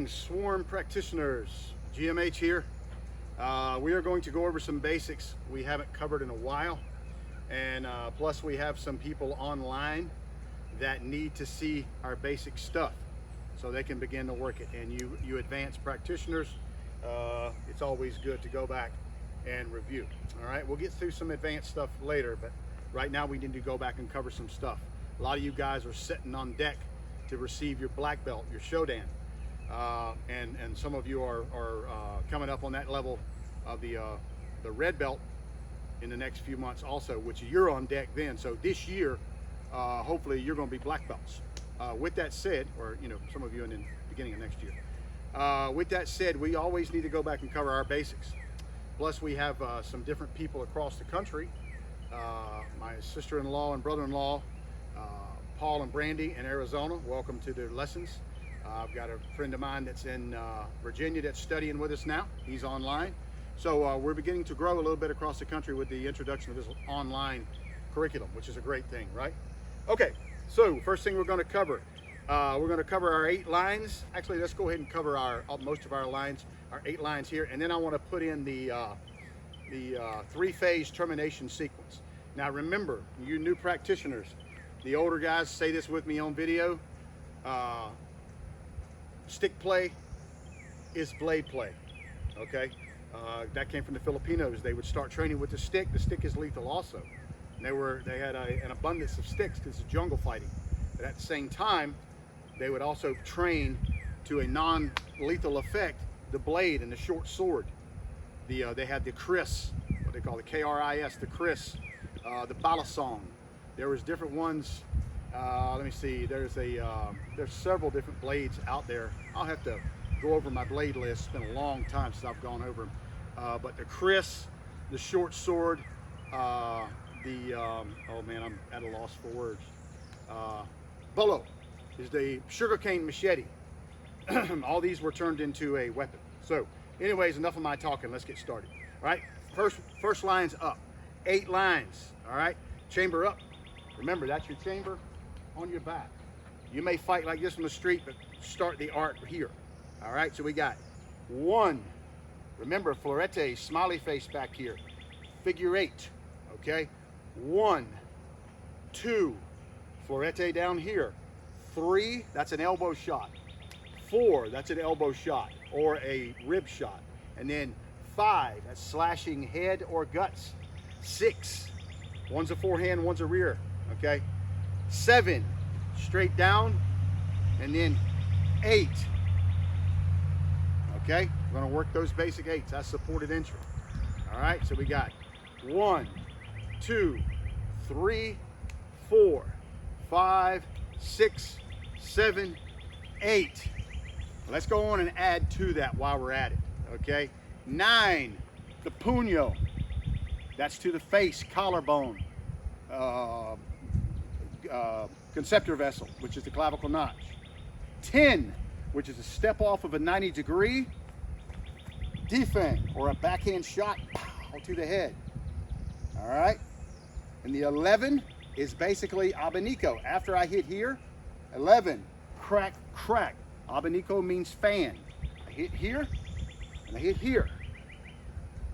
Greetings, Swarm practitioners. GMH here. We are going to go over some basics we haven't covered in a while, and plus we have some people online that need to see our basic stuff so they can begin to work it. And you advanced practitioners, it's always good to go back and review. All right, we'll get through some advanced stuff later, but right now we need to go back and cover some stuff. A lot of you guys are sitting on deck to receive your black belt, your Shodan. And some of you are coming up on that level of the red belt in the next few months also, which you're on deck then. So this year, hopefully you're going to be black belts. With that said, or some of you in the beginning of next year. With that said, we always need to go back and cover our basics. Plus we have some different people across the country. My sister-in-law and brother-in-law, Paul and Brandy in Arizona, welcome to the lessons. I've got a friend of mine that's in Virginia that's studying with us now. He's online. So we're beginning to grow a little bit across the country with the introduction of this online curriculum, which is a great thing, right? Okay, so first thing we're going to cover our 8 lines. Actually, let's go ahead and cover most of our lines, our 8 lines here, and then I want to put in the 3-phase termination sequence. Now remember, you new practitioners, the older guys say this with me on video, stick play is blade play, okay? That came from the Filipinos. They would start training with the stick. The stick is lethal also. And they had an abundance of sticks because it's jungle fighting. But at the same time, they would also train to a non-lethal effect, the blade and the short sword. They had the Kris, what they call the K-R-I-S, the Kris, the Balasong. There was different ones. Let me see, there's several different blades out there. I'll have to go over my blade list. It's been a long time since I've gone over them. But the Kris, the short sword, oh man, I'm at a loss for words. Bolo is the sugarcane machete. All these were turned into a weapon. So anyways, enough of my talking, let's get started. All right, first line's up, 8 lines, all right? Chamber up, remember that's your chamber on your back. You may fight like this on the street, but start the art here. All right, so we got 1. Remember, florete, smiley face back here. Figure 8, okay? 1, 2, florete down here. 3, that's an elbow shot. 4, that's an elbow shot or a rib shot. And then 5, that's slashing head or guts. 6, one's a forehand, one's a rear, okay? 7, straight down, and then 8. Okay, we're going to work those basic 8s. That's supported entry. All right, so we got 1, 2, 3, 4, 5, 6, 7, 8. Let's go on and add to that while we're at it. Okay, 9, the puño. That's to the face, collarbone, conceptor vessel, which is the clavicle notch. 10, which is a step off of a 90-degree defang or a backhand shot to the head. All right, and the 11 is basically abanico. After I hit here, 11, crack, crack. Abanico means fan. I hit here and I hit here.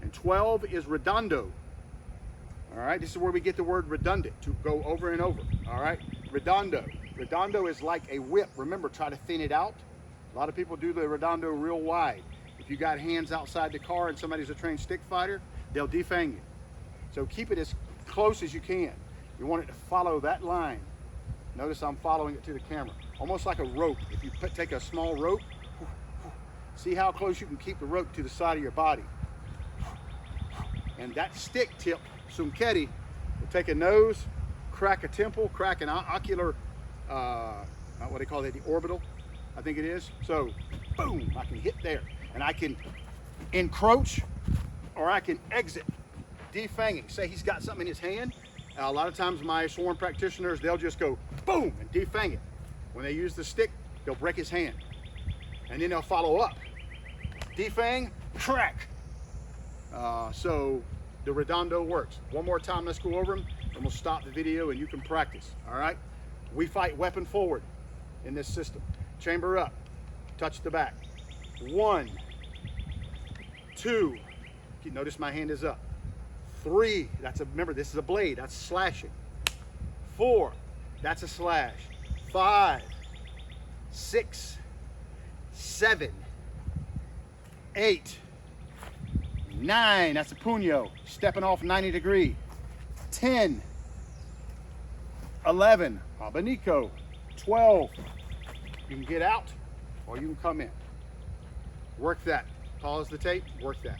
And 12 is redondo. All right, this is where we get the word redundant, to go over and over. All right, redondo. Redondo is like a whip. Remember, try to thin it out. A lot of people do the redondo real wide. If you got hands outside the car and somebody's a trained stick fighter, they'll defang you. So keep it as close as you can. You want it to follow that line. Notice I'm following it to the camera, almost like a rope. If you take a small rope, see how close you can keep the rope to the side of your body. And that stick tip, sumketi, will take a nose, crack a temple, crack an ocular, what they call it, the orbital, I think it is. So, boom, I can hit there. And I can encroach or I can exit, defanging. Say he's got something in his hand. A lot of times my swarm practitioners, they'll just go boom and defang it. When they use the stick, they'll break his hand. And then they'll follow up. Defang, crack. So the redondo works. One more time, let's go over them, and we'll stop the video and you can practice, all right? We fight weapon forward in this system. Chamber up, touch the back. 1, 2, notice my hand is up. 3, remember this is a blade, that's slashing. 4, that's a slash. 5, 6, 7, 8, 9, that's a puño, stepping off 90 degree. 10, 11, abanico. 12, you can get out or you can come in. Work that. Pause the tape, work that.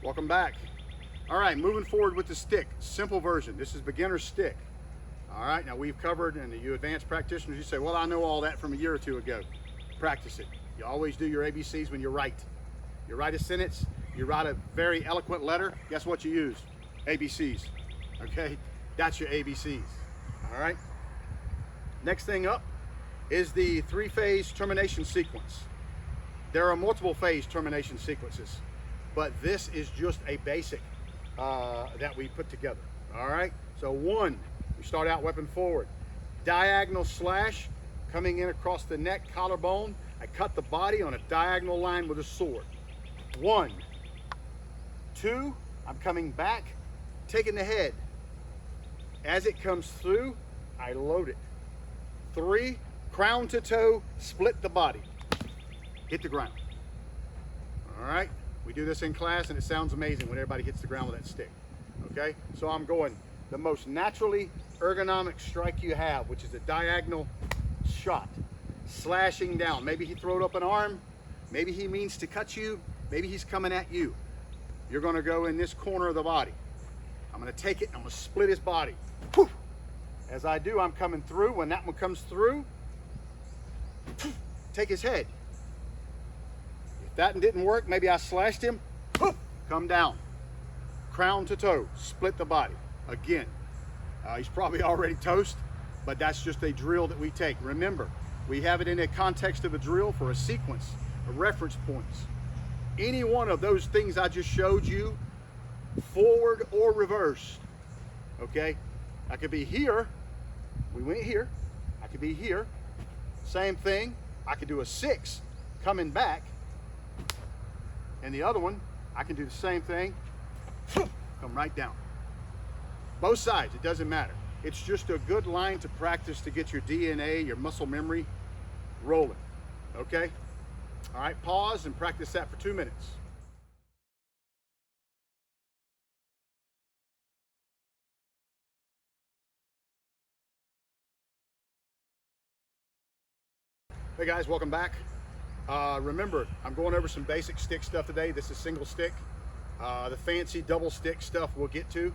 Welcome back. All right, moving forward with the stick. Simple version. This is beginner stick. All right, now we've covered, and you advanced practitioners, you say, well, I know all that from a year or two ago. Practice it. You always do your ABCs when you write. You write a sentence, you write a very eloquent letter, guess what you use? ABCs, okay? That's your ABCs, all right? Next thing up is the 3-phase termination sequence. There are multiple phase termination sequences, but this is just a basic that we put together, all right? So 1, we start out weapon forward. Diagonal slash, coming in across the neck, collarbone. I cut the body on a diagonal line with a sword. 1, 2, I'm coming back, taking the head. As it comes through, I load it. 3, crown to toe, split the body. Hit the ground. All right, we do this in class and it sounds amazing when everybody hits the ground with that stick. Okay, so I'm going the most naturally ergonomic strike you have, which is a diagonal shot, slashing down. Maybe he throwed up an arm, maybe he means to cut you, maybe he's coming at you. You're gonna go in this corner of the body. I'm gonna take it, I'm gonna split his body. Whew. As I do, I'm coming through. When that one comes through, take his head. If that didn't work, maybe I slashed him, come down. Crown to toe, split the body. Again, he's probably already toast, but that's just a drill that we take. Remember, we have it in a context of a drill for a sequence of reference points. Any one of those things I just showed you, forward or reversed, okay? I could be here, we went here, I could be here, same thing. I could do a 6 coming back, and the other one, I can do the same thing, come right down. Both sides, it doesn't matter. It's just a good line to practice to get your DNA, your muscle memory rolling, okay? All right, pause and practice that for 2 minutes. Hey guys, welcome back. Remember, I'm going over some basic stick stuff today. This is single stick. The fancy double stick stuff we'll get to.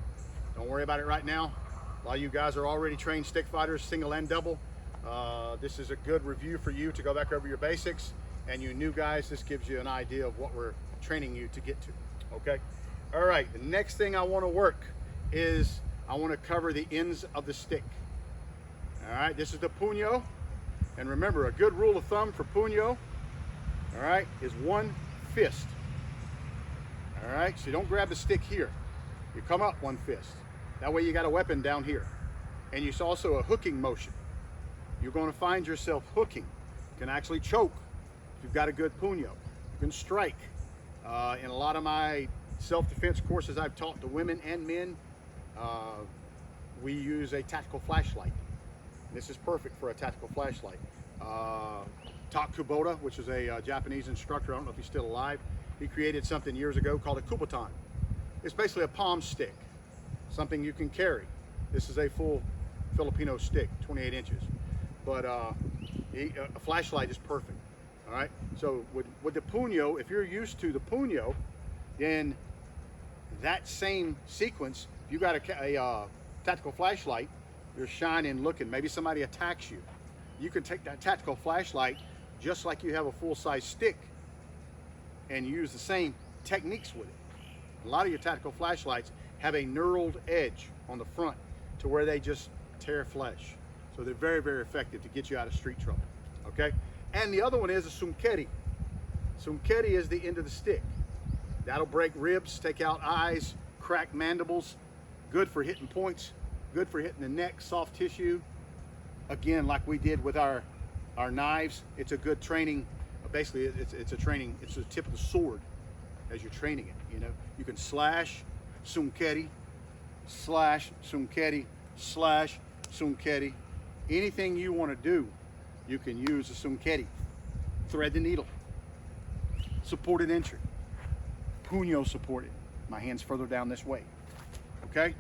Don't worry about it right now. A lot of you guys are already trained stick fighters, single and double. This is a good review for you to go back over your basics. And you new guys, this gives you an idea of what we're training you to get to, okay? All right, the next thing I wanna work is I wanna cover the ends of the stick. All right, this is the puño. And remember, a good rule of thumb for puño, all right, is 1 fist. All right, so you don't grab the stick here. You come up 1 fist. That way you got a weapon down here. And it's also a hooking motion. You're gonna find yourself hooking. You can actually choke if you've got a good puño. You can strike. In a lot of my self-defense courses I've taught to women and men, we use a tactical flashlight. This is perfect for a tactical flashlight. Tak Kubota, which is a Japanese instructor, I don't know if he's still alive, he created something years ago called a kubotan. It's basically a palm stick, something you can carry. This is a full Filipino stick, 28 inches. But a flashlight is perfect, all right? So with the puño, if you're used to the puño, then that same sequence, if you got a tactical flashlight, you're shining, looking, maybe somebody attacks you. You can take that tactical flashlight just like you have a full-size stick and use the same techniques with it. A lot of your tactical flashlights have a knurled edge on the front to where they just tear flesh. So they're very, very effective to get you out of street trouble, okay? And the other one is a sumkeri. Sumkeri is the end of the stick. That'll break ribs, take out eyes, cracked mandibles, good for hitting points, good for hitting the neck, soft tissue. Again, like we did with our knives, it's a good training. Basically, it's a training, it's the tip of the sword as you're training it, you know. You can slash, sunkeri, slash, sunkeri, slash, sunkeri. Anything you want to do, you can use a sunkeri. Thread the needle. Supported entry. Puño supported. My hand's further down this way. Okay?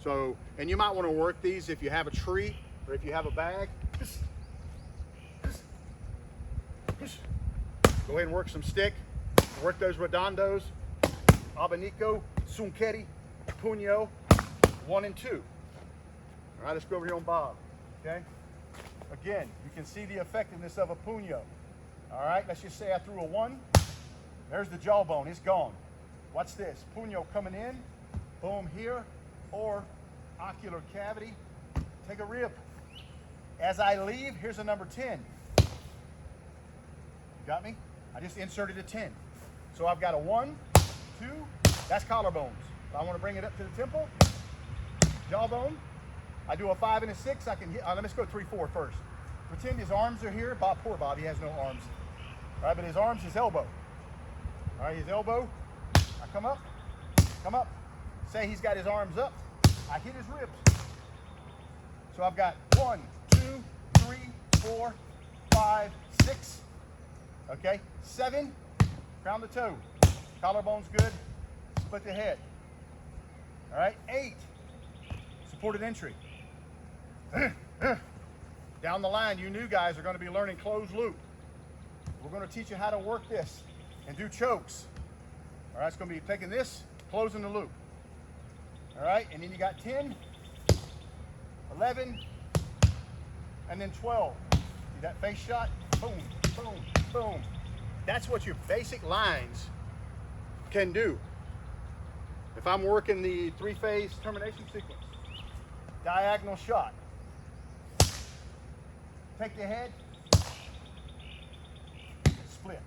So, and you might want to work these if you have a tree or if you have a bag. Go ahead and work some stick. Work those redondos. Abanico, sunkeri, puño, 1 and 2. All right, let's go over here on Bob. Okay? Again, you can see the effectiveness of a puño. All right, let's just say I threw a 1. There's the jawbone, it's gone. Watch this, puño coming in, boom here, or ocular cavity, take a rib. As I leave, here's a number 10. Got me? I just inserted a 10. So I've got a 1, 2, that's collarbones. If I want to bring it up to the temple, jawbone, I do a 5 and a 6, I can hit, let me go 3, 4 first. Pretend his arms are here. Bob, poor Bob, he has no arms. All right, but his arms, his elbow. All right, his elbow, I come up. Say he's got his arms up, I hit his ribs. So I've got 1, 2, 3, 4, 5, 6. Okay, 7, crown the toe. Collarbone's good, split the head. All right, 8, supported entry. Down the line, you new guys are going to be learning closed loop. We're going to teach you how to work this and do chokes. All right, it's going to be taking this, closing the loop. All right, and then you got 10, 11, and then 12. See that face shot? Boom, boom, boom. That's what your basic lines can do. If I'm working the 3-phase termination sequence, diagonal shot. Take the head, split.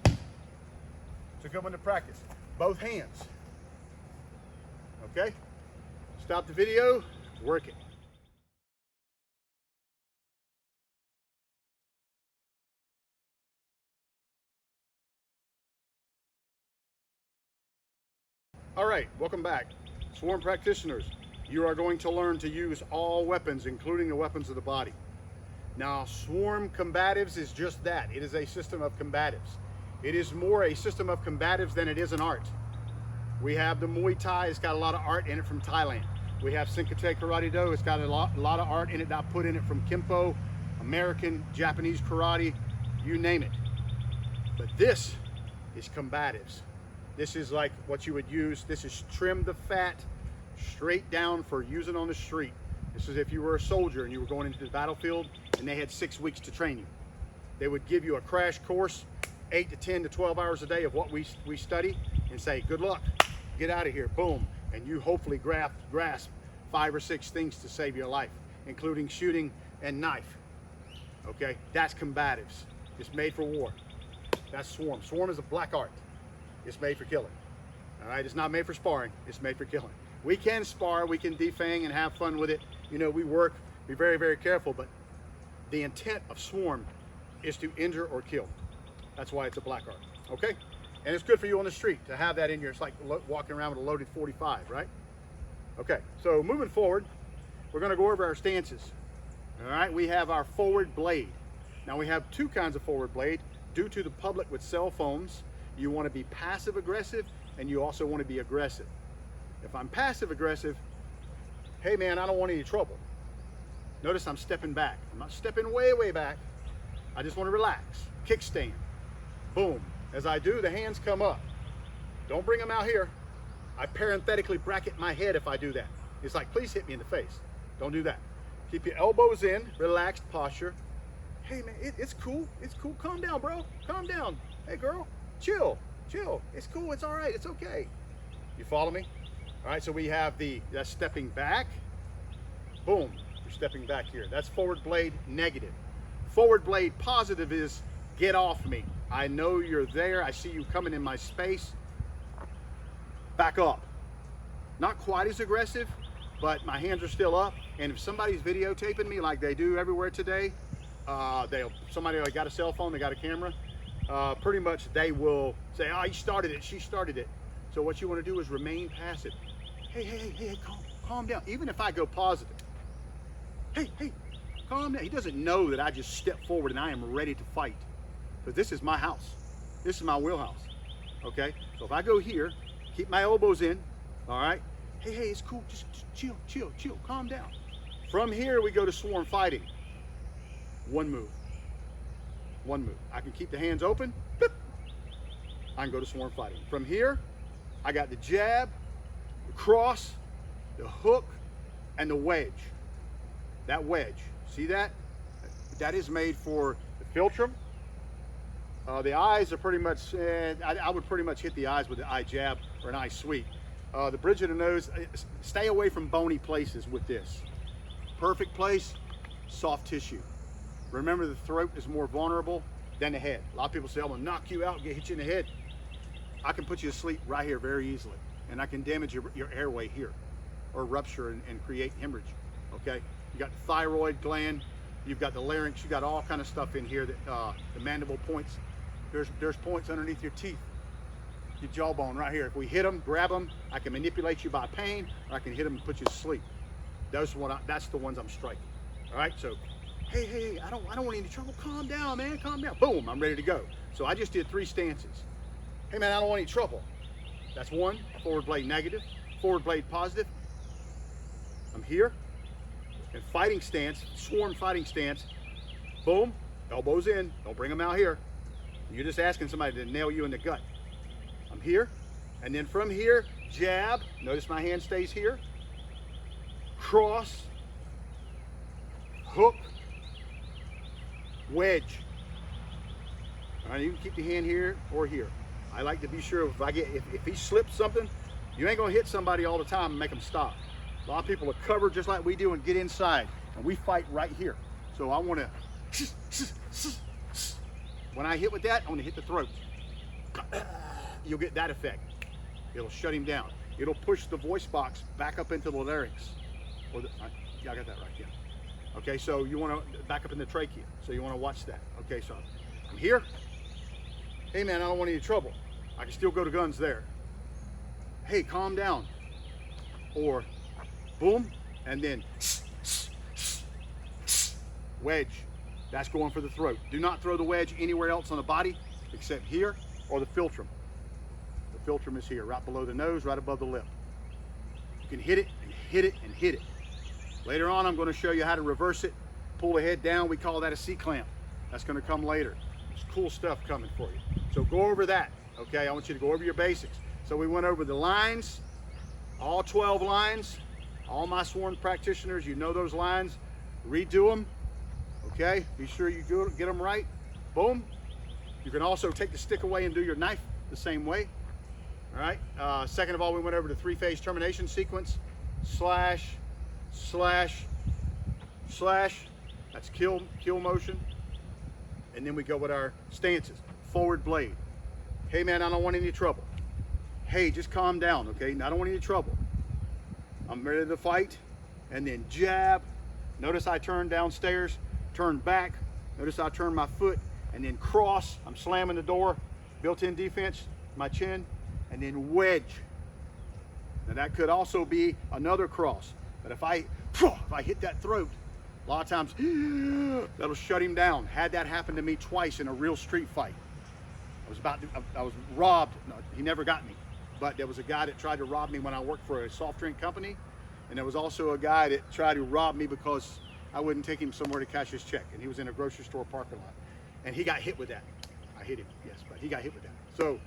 It's a good one to practice. Both hands. Okay? Stop the video, work it. All right, welcome back. Swarm practitioners, you are going to learn to use all weapons, including the weapons of the body. Now, Swarm Combatives is just that. It is a system of combatives. It is more a system of combatives than it is an art. We have the Muay Thai, it's got a lot of art in it from Thailand. We have Sinkate Karate Do, it's got a lot of art in it that I put in it from Kempo, American, Japanese karate, you name it. But this is combatives. This is like what you would use. This is trim the fat straight down for using on the street. This is if you were a soldier and you were going into the battlefield and they had 6 weeks to train you. They would give you a crash course, 8 to 10 to 12 hours a day of what we study, and say, good luck, get out of here, boom. And you hopefully grasp 5 or 6 things to save your life, including shooting and knife. Okay, that's combatives. It's made for war. That's Swarm. Swarm is a black art. It's made for killing. All right, it's not made for sparring, it's made for killing. We can spar, we can defang and have fun with it. You know, we work, be very, very careful, but the intent of Swarm is to injure or kill. That's why it's a black art, okay? And it's good for you on the street to have that in your, it's like walking around with a loaded 45, right? Okay, so moving forward, we're gonna go over our stances. All right, we have our forward blade. Now we have 2 kinds of forward blade. Due to the public with cell phones, you wanna be passive aggressive and you also wanna be aggressive. If I'm passive aggressive, hey man, I don't want any trouble. Notice I'm stepping back. I'm not stepping way, way back. I just want to relax. Kickstand. Boom. As I do, the hands come up. Don't bring them out here. I parenthetically bracket my head if I do that. It's like, please hit me in the face. Don't do that. Keep your elbows in, relaxed posture. Hey man, it's cool. It's cool. Calm down, bro. Calm down. Hey girl, chill, chill. It's cool. It's all right. It's okay. You follow me? All right, so we have that's stepping back. Boom, you're stepping back here. That's forward blade negative. Forward blade positive is get off me. I know you're there. I see you coming in my space. back up. Not quite as aggressive, but my hands are still up. And if somebody's videotaping me like they do everywhere today, somebody got a cell phone, they got a camera, pretty much they will say, oh, he started it, she started it. So what you want to do is remain passive. Hey, calm down. Even if I go positive, hey, calm down. He doesn't know that I just stepped forward and I am ready to fight. But this is my house. This is my wheelhouse. Okay? So if I go here, keep my elbows in, all right? Hey, it's cool. Just chill, calm down. From here, we go to swarm fighting. One move. I can keep the hands open. Boop. I can go to swarm fighting. From here, I got the jab, the cross, the hook, and the wedge. That wedge, see that? That is made for the philtrum. The eyes are pretty much, I would pretty much hit the eyes with the eye jab or an eye sweep. The bridge of the nose, stay away from bony places with this. Perfect place, soft tissue. Remember, the throat is more vulnerable than the head. A lot of people say, I'm gonna knock you out, hit you in the head. I can put you to sleep right here very easily. And I can damage your airway here or rupture and create hemorrhage, okay? You got the thyroid gland, you've got the larynx, you got all kind of stuff in here, that the mandible points. There's points underneath your teeth, your jawbone right here. If we hit them, grab them, I can manipulate you by pain, or I can hit them and put you to sleep. That's the ones I'm striking. All right, so hey, I don't want any trouble. Calm down, man, calm down. Boom, I'm ready to go. So I just did 3 stances. Hey man, I don't want any trouble. That's 1, forward blade negative, forward blade positive. I'm here. And fighting stance, swarm fighting stance, boom, elbows in, don't bring them out here. You're just asking somebody to nail you in the gut. I'm here, and then from here, jab, notice my hand stays here, cross, hook, wedge. All right, you can keep the hand here or here. I like to be sure if he slips something, you ain't gonna hit somebody all the time and make them stop. A lot of people are covered just like we do and get inside, and we fight right here. So I want to, when I hit with that, I want to hit the throat. You'll get that effect. It'll shut him down. It'll push the voice box back up into the larynx. Yeah, I got that right, yeah. Okay, so you want to back up in the trachea. So you want to watch that. Okay, so I'm here. Hey man, I don't want any trouble. I can still go to guns there. Hey, calm down. Or boom, and then wedge. That's going for the throat. Do not throw the wedge anywhere else on the body except here or the philtrum. The philtrum is here, right below the nose, right above the lip. You can hit it and hit it and hit it. Later on, I'm going to show you how to reverse it, pull the head down. We call that a C-clamp. That's going to come later. There's cool stuff coming for you. So go over that, okay? I want you to go over your basics. So we went over the lines, all 12 lines. All my swarm practitioners, you know those lines. Redo them, okay? Be sure you get them right. Boom. You can also take the stick away and do your knife the same way. All right. Second of all, we went over the 3-phase termination sequence. Slash, slash, slash. That's kill motion. And then we go with our stances. Forward blade. Hey man, I don't want any trouble. Hey, just calm down, okay? I don't want any trouble. I'm ready to fight. And then jab. Notice I turn downstairs, turn back. Notice I turn my foot, and then cross. I'm slamming the door. Built-in defense, my chin, and then wedge. Now that could also be another cross. But if I hit that throat, a lot of times that'll shut him down. Had that happen to me twice in a real street fight. I was robbed. No, he never got me. But there was a guy that tried to rob me when I worked for a soft drink company. And there was also a guy that tried to rob me because I wouldn't take him somewhere to cash his check. And he was in a grocery store parking lot. And he got hit with that. I hit him, yes, but he got hit with that. So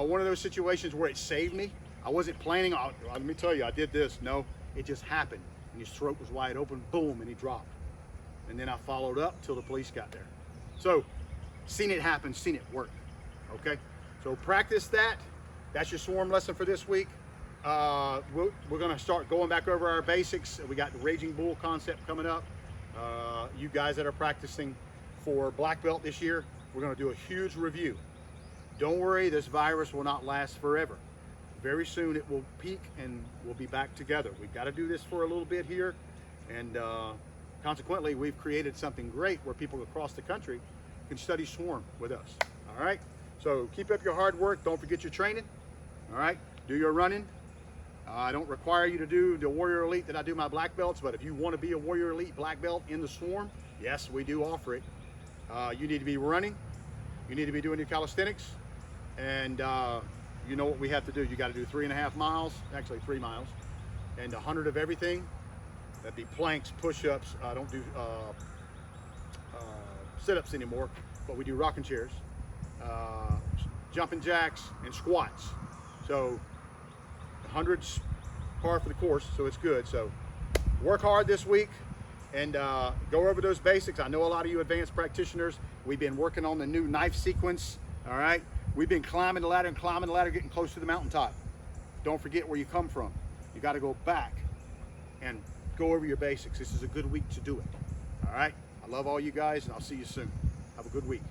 one of those situations where it saved me. I wasn't planning on, let me tell you, I did this. No, it just happened. And his throat was wide open, boom, and he dropped. And then I followed up till the police got there. So seen it happen, seen it work, okay? So practice that. That's your swarm lesson for this week. We're gonna start going back over our basics. We got the Raging Bull concept coming up. You guys that are practicing for black belt this year, we're gonna do a huge review. Don't worry, this virus will not last forever. very soon it will peak and we'll be back together. We've got to do this for a little bit here, and consequently we've created something great where people across the country can study Swarm with us. All right, so keep up your hard work. Don't forget your training. All right, do your running. I don't require you to do the Warrior Elite that I do my black belts, but if you want to be a Warrior Elite black belt in the Swarm, yes, we do offer it. You need to be running, you need to be doing your calisthenics, and you know what we have to do. You got to do 3.5 miles, actually 3 miles, and 100 of everything. That'd be planks, push-ups. I don't do sit-ups anymore, but we do rocking chairs, jumping jacks, and squats. So 100's par for the course, so it's good. So work hard this week and go over those basics. I know a lot of you advanced practitioners, we've been working on the new knife sequence. All right, we've been climbing the ladder and climbing the ladder, getting close to the mountaintop. Don't forget where you come from. You got to go back and go over your basics. This is a good week to do it. All right, I love all you guys, and I'll see you soon. Have a good week.